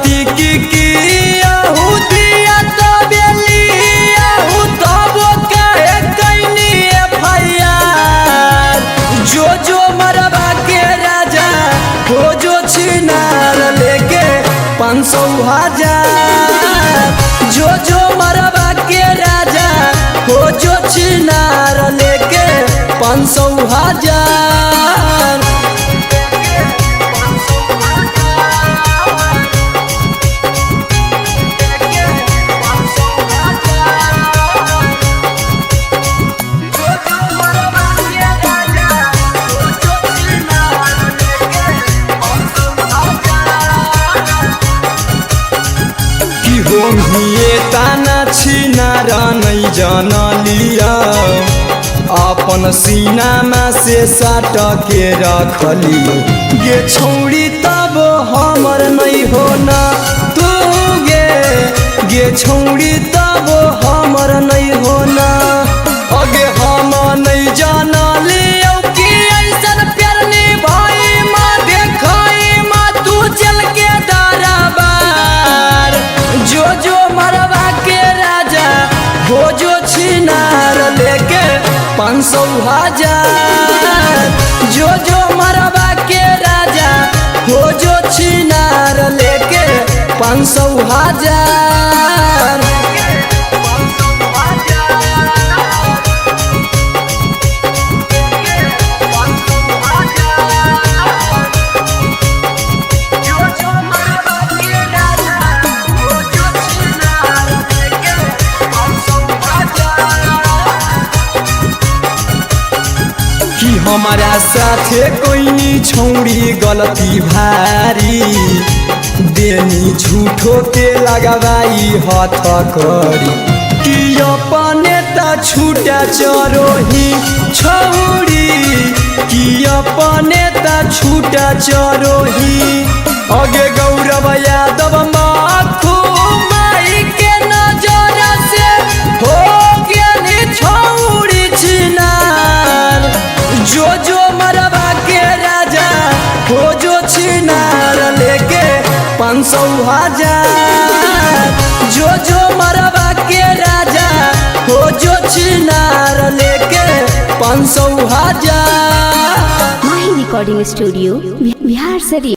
गलती की दिया तो बेलिया तब कहे कैनी FIR जो मरवा के राजा हो जो छिनार लेके 500,000 जो मरवा के राजा हो जो छिनार लेके 500,000। ये ताना छिनार नहीं जाना लिया अपन सीना में से साट के रखली गे छौड़ी तब हमर नहीं होना तू गे छौड़ी तब हमर नहीं होना अगे हम नहीं जाना लियो कि ऐसन प्यार निभाई माँ देखाई माँ तू चल के दरबार जो मरवा के राजा हो जो छिनार लेके 500,000 जो मरवा के राजा हो जो छिनार लेके 500,000। हमारा साथे कोई छौड़ी गलती भारी देनी झूठो के लगवाई हाथ करी कि अपने ता छूटा चरोही छौड़ी कि अपने ता छूटा चरोही अगे गौरव यादव माखू माई के नजर से हो गेली छौड़ी छिनार जो मरवा के राजा हो जो छिनार लेके 500,000 जो मरवा के राजा हो जो छिनार लेके 500,000। माही रिकॉर्डिंग स्टूडियो बिहार शरीफ।